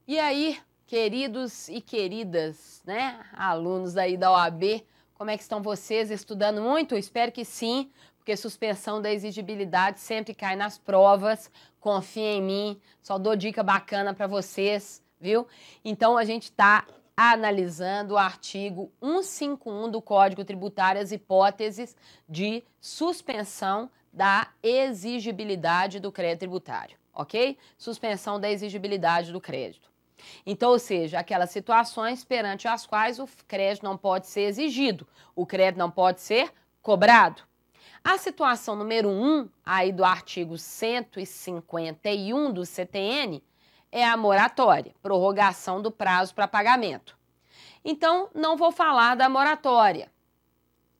E aí, queridos e queridas, né, alunos aí da OAB, como é que estão vocês? Estudando muito? Espero que sim, porque suspensão da exigibilidade sempre cai nas provas. Confia em mim, só dou dica bacana para vocês, viu? Então, a gente está analisando o artigo 151 do Código Tributário, as hipóteses de suspensão da exigibilidade do crédito tributário, ok? Suspensão da exigibilidade do crédito. Então, ou seja, aquelas situações perante as quais o crédito não pode ser exigido, o crédito não pode ser cobrado. A situação número 1, aí do artigo 151 do CTN, é a moratória, prorrogação do prazo para pagamento. Então, não vou falar da moratória.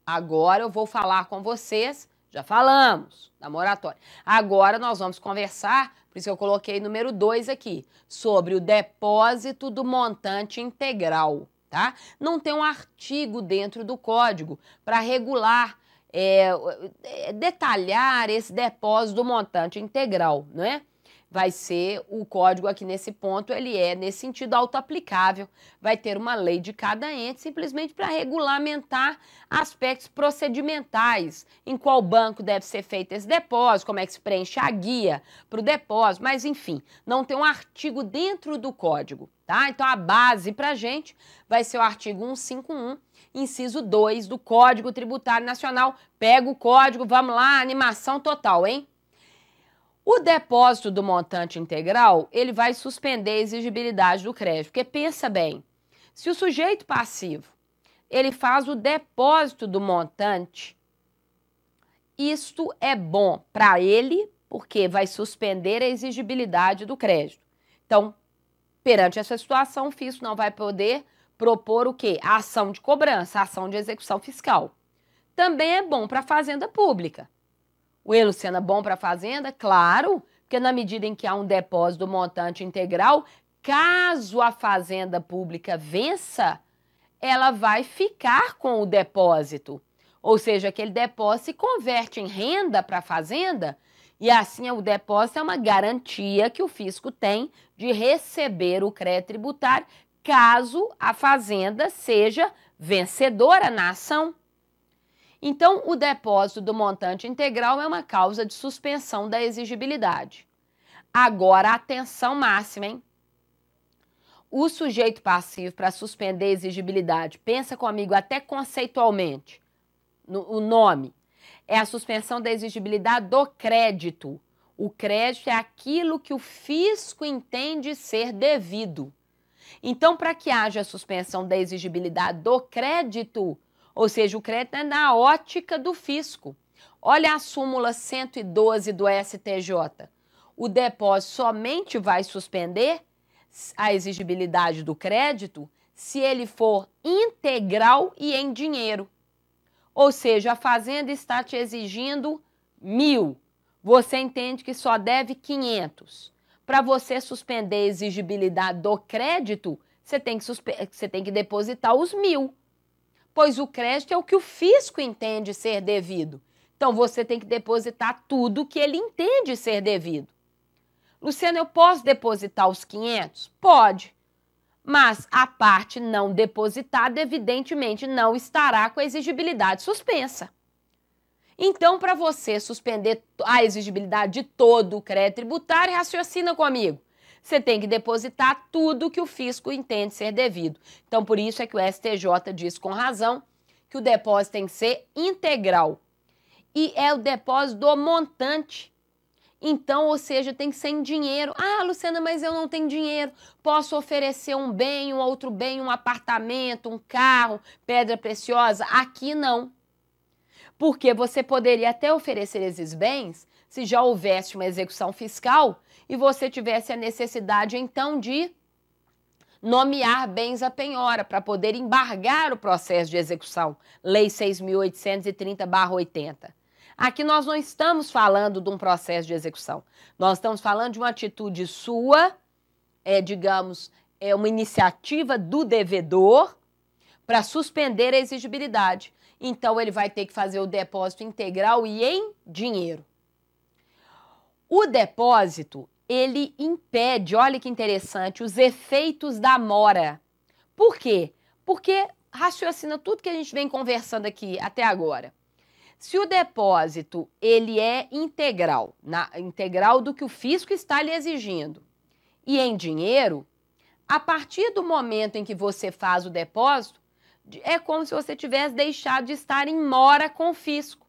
Agora eu vou falar com vocês, já falamos da moratória. Agora nós vamos conversar, por isso eu coloquei número 2 aqui, sobre o depósito do montante integral, tá? Não tem um artigo dentro do código para regular, detalhar esse depósito do montante integral, não é? Vai ser o código aqui nesse ponto, ele é nesse sentido auto-aplicável, vai ter uma lei de cada ente simplesmente para regulamentar aspectos procedimentais, em qual banco deve ser feito esse depósito, como é que se preenche a guia para o depósito, mas enfim, não tem um artigo dentro do código, tá? Então a base para a gente vai ser o artigo 151, inciso 2 do Código Tributário Nacional. Pega o código, vamos lá, animação total, hein? O depósito do montante integral, ele vai suspender a exigibilidade do crédito, porque pensa bem, se o sujeito passivo, ele faz o depósito do montante, isto é bom para ele, porque vai suspender a exigibilidade do crédito. Então, perante essa situação, o fisco não vai poder propor o quê? A ação de cobrança, a ação de execução fiscal. Também é bom para a fazenda pública. O Luciana, bom para a fazenda? Claro, porque na medida em que há um depósito do montante integral, caso a fazenda pública vença, ela vai ficar com o depósito. Ou seja, aquele depósito se converte em renda para a fazenda e assim o depósito é uma garantia que o fisco tem de receber o crédito tributário caso a fazenda seja vencedora na ação. Então, o depósito do montante integral é uma causa de suspensão da exigibilidade. Agora, atenção máxima, hein? O sujeito passivo para suspender a exigibilidade, pensa comigo até conceitualmente, o nome, é a suspensão da exigibilidade do crédito. O crédito é aquilo que o fisco entende ser devido. Então, para que haja a suspensão da exigibilidade do crédito, ou seja, o crédito é na ótica do fisco. Olha a súmula 112 do STJ. O depósito somente vai suspender a exigibilidade do crédito se ele for integral e em dinheiro. Ou seja, a fazenda está te exigindo 1.000. Você entende que só deve 500. Para você suspender a exigibilidade do crédito, você tem que depositar os 1.000. Pois o crédito é o que o fisco entende ser devido. Então, você tem que depositar tudo que ele entende ser devido. Luciana, eu posso depositar os 500? Pode. Mas a parte não depositada, evidentemente, não estará com a exigibilidade suspensa. Então, para você suspender a exigibilidade de todo o crédito tributário, raciocina comigo. Você tem que depositar tudo que o fisco entende ser devido. Então, por isso é que o STJ diz com razão que o depósito tem que ser integral. E é o depósito do montante. Então, ou seja, tem que ser em dinheiro. Ah, Luciana, mas eu não tenho dinheiro. Posso oferecer um bem, um outro bem, um apartamento, um carro, pedra preciosa? Aqui não. Porque você poderia até oferecer esses bens se já houvesse uma execução fiscal e você tivesse a necessidade, então, de nomear bens à penhora para poder embargar o processo de execução. Lei 6.830/80. Aqui nós não estamos falando de um processo de execução. Nós estamos falando de uma atitude sua, digamos, uma iniciativa do devedor para suspender a exigibilidade. Então, ele vai ter que fazer o depósito integral e em dinheiro. O depósito, ele impede, olha que interessante, os efeitos da mora. Por quê? Porque raciocina tudo que a gente vem conversando aqui até agora. Se o depósito ele é integral, integral do que o fisco está lhe exigindo, e em dinheiro, a partir do momento em que você faz o depósito, é como se você tivesse deixado de estar em mora com o fisco.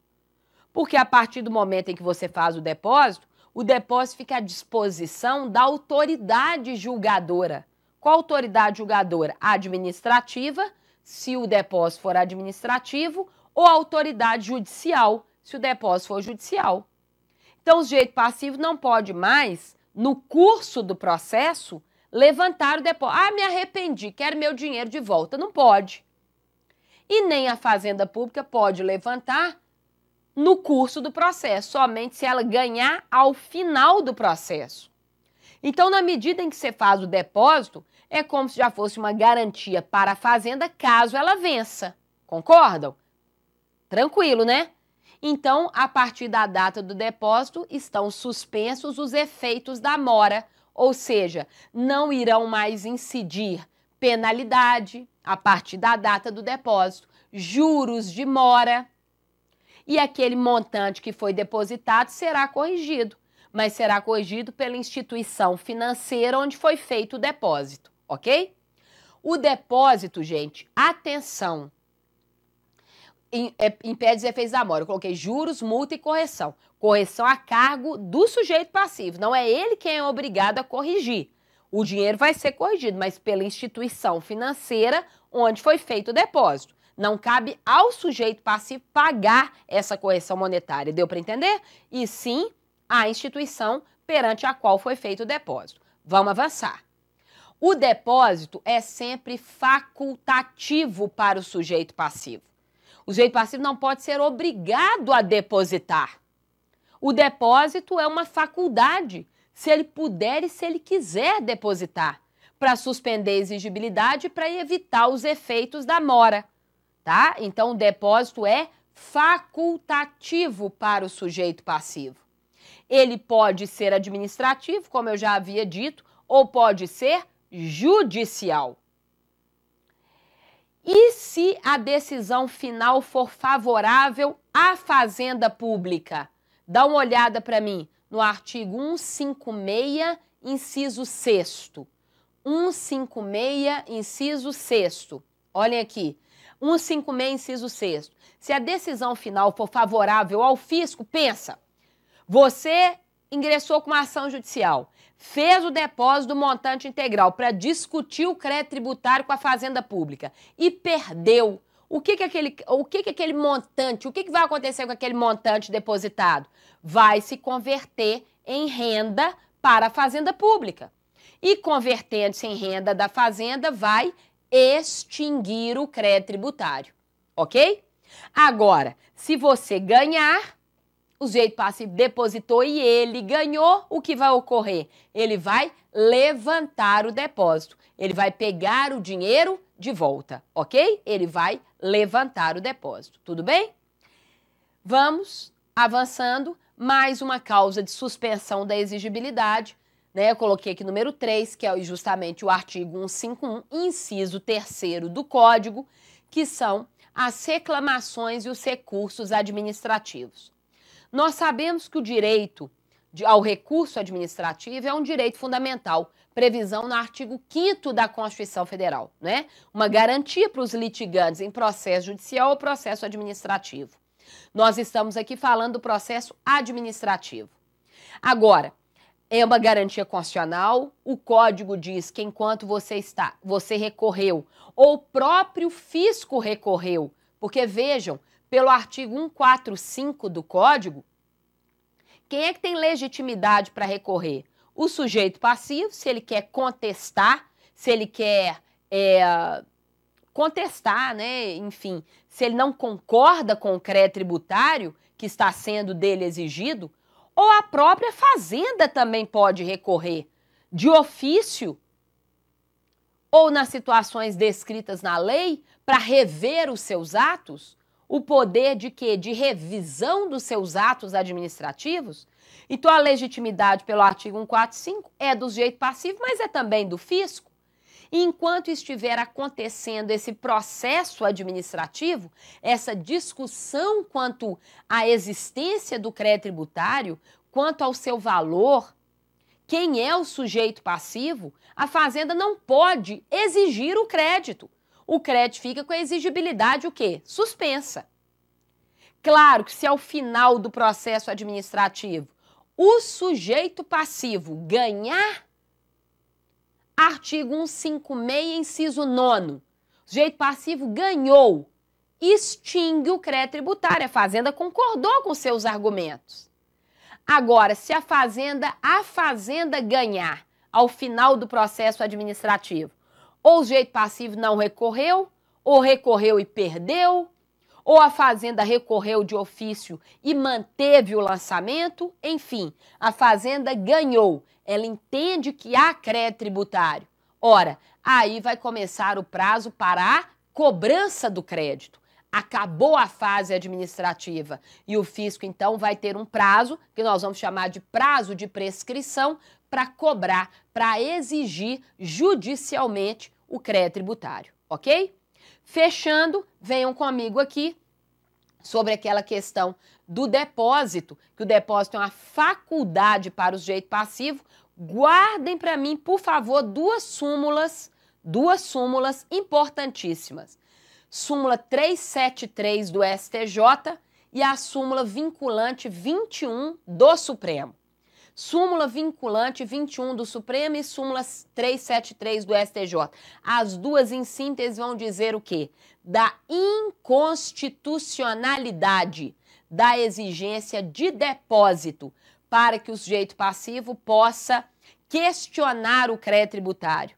Porque a partir do momento em que você faz o depósito fica à disposição da autoridade julgadora. Qual autoridade julgadora? Administrativa, se o depósito for administrativo, ou autoridade judicial, se o depósito for judicial. Então, o sujeito passivo não pode mais, no curso do processo, levantar o depósito. Ah, me arrependi, quero meu dinheiro de volta. Não pode. E nem a Fazenda Pública pode levantar no curso do processo, somente se ela ganhar ao final do processo. Então, na medida em que você faz o depósito, é como se já fosse uma garantia para a Fazenda caso ela vença. Concordam? Tranquilo, né? Então, a partir da data do depósito, estão suspensos os efeitos da mora, ou seja, não irão mais incidir penalidade a partir da data do depósito, juros de mora, e aquele montante que foi depositado será corrigido, mas será corrigido pela instituição financeira onde foi feito o depósito, ok? O depósito, gente, atenção, impede os efeitos da mora. Eu coloquei juros, multa e correção. Correção a cargo do sujeito passivo. Não é ele quem é obrigado a corrigir. O dinheiro vai ser corrigido, mas pela instituição financeira onde foi feito o depósito. Não cabe ao sujeito passivo pagar essa correção monetária. Deu para entender? E sim, à instituição perante a qual foi feito o depósito. Vamos avançar. O depósito é sempre facultativo para o sujeito passivo. O sujeito passivo não pode ser obrigado a depositar. O depósito é uma faculdade, se ele puder e se ele quiser depositar, para suspender a exigibilidade e para evitar os efeitos da mora, tá? Então, o depósito é facultativo para o sujeito passivo. Ele pode ser administrativo, como eu já havia dito, ou pode ser judicial. E se a decisão final for favorável à Fazenda Pública? Dá uma olhada para mim no artigo 156, inciso 6º. 156, inciso 6º. Olhem aqui. 156, inciso 6º. Se a decisão final for favorável ao fisco, pensa, você ingressou com uma ação judicial, fez o depósito do montante integral para discutir o crédito tributário com a Fazenda Pública e perdeu. O que aquele montante, o que vai acontecer com aquele montante depositado? Vai se converter em renda para a Fazenda Pública. E convertendo-se em renda da Fazenda, vai extinguir o crédito tributário, ok? Agora, se você ganhar, o sujeito passivo depositou e ele ganhou, o que vai ocorrer? Ele vai levantar o depósito, ele vai pegar o dinheiro de volta, ok? Ele vai levantar o depósito, tudo bem? Vamos avançando, mais uma causa de suspensão da exigibilidade, né? Eu coloquei aqui número 3, que é justamente o artigo 151, inciso 3º do Código, que são as reclamações e os recursos administrativos. Nós sabemos que o direito ao recurso administrativo é um direito fundamental, previsão no artigo 5º da Constituição Federal, né? Uma garantia para os litigantes em processo judicial ou processo administrativo. Nós estamos aqui falando do processo administrativo. Agora, é uma garantia constitucional, o Código diz que enquanto você recorreu, ou o próprio fisco recorreu, porque vejam, pelo artigo 145 do Código, quem é que tem legitimidade para recorrer? O sujeito passivo, se ele quer contestar, se ele quer contestar, né? Enfim, se ele não concorda com o crédito tributário que está sendo dele exigido, ou a própria Fazenda também pode recorrer de ofício ou nas situações descritas na lei para rever os seus atos, o poder de quê? De revisão dos seus atos administrativos. Então, a legitimidade pelo artigo 145 é do sujeito passivo, mas é também do fisco. Enquanto estiver acontecendo esse processo administrativo, essa discussão quanto à existência do crédito tributário, quanto ao seu valor, quem é o sujeito passivo, a Fazenda não pode exigir o crédito. O crédito fica com a exigibilidade o quê? Suspensa. Claro que se ao final do processo administrativo o sujeito passivo ganhar, artigo 156, inciso 9º, o sujeito passivo ganhou, extingue o crédito tributário. A Fazenda concordou com seus argumentos. Agora, se a Fazenda ganhar ao final do processo administrativo, ou o sujeito passivo não recorreu, ou recorreu e perdeu, ou a Fazenda recorreu de ofício e manteve o lançamento, enfim, a Fazenda ganhou. Ela entende que há crédito tributário. Ora, aí vai começar o prazo para a cobrança do crédito. Acabou a fase administrativa e o fisco, então, vai ter um prazo, que nós vamos chamar de prazo de prescrição, para cobrar, para exigir judicialmente o crédito tributário, ok? Fechando, venham comigo aqui sobre aquela questão do depósito, que o depósito é uma faculdade para o sujeito passivo. Guardem para mim, por favor, duas súmulas importantíssimas. Súmula 373 do STJ e a súmula vinculante 21 do Supremo. Súmula vinculante 21 do Supremo e súmula 373 do STJ. As duas, em síntese, vão dizer o quê? Da inconstitucionalidade da exigência de depósito para que o sujeito passivo possa questionar o crédito tributário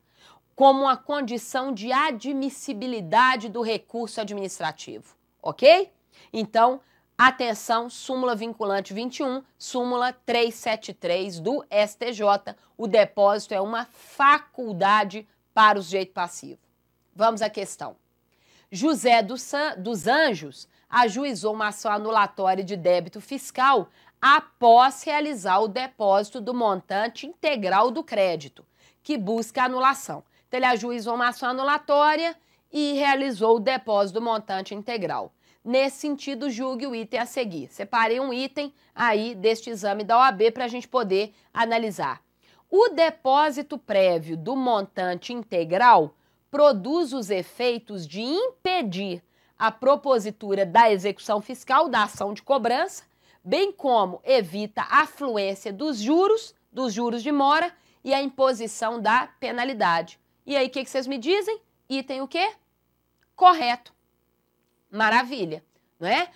como uma condição de admissibilidade do recurso administrativo, ok? Então, atenção, súmula vinculante 21, súmula 373 do STJ, o depósito é uma faculdade para o sujeito passivo. Vamos à questão. José dos Anjos ajuizou uma ação anulatória de débito fiscal após realizar o depósito do montante integral do crédito, que busca anulação. Então, ele ajuizou uma ação anulatória e realizou o depósito do montante integral. Nesse sentido, julgue o item a seguir. Separei um item aí deste exame da OAB para a gente poder analisar. O depósito prévio do montante integral produz os efeitos de impedir a propositura da execução fiscal da ação de cobrança, bem como evita a afluência dos juros de mora e a imposição da penalidade. E aí, o que vocês me dizem? Item o quê? Correto. Maravilha, não é?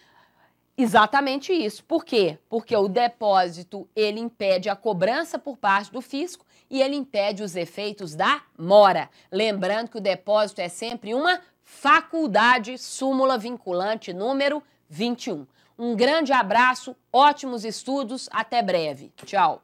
Exatamente isso. Por quê? Porque o depósito, ele impede a cobrança por parte do fisco e ele impede os efeitos da mora. Lembrando que o depósito é sempre uma faculdade, súmula vinculante número 21. Um grande abraço, ótimos estudos, até breve. Tchau.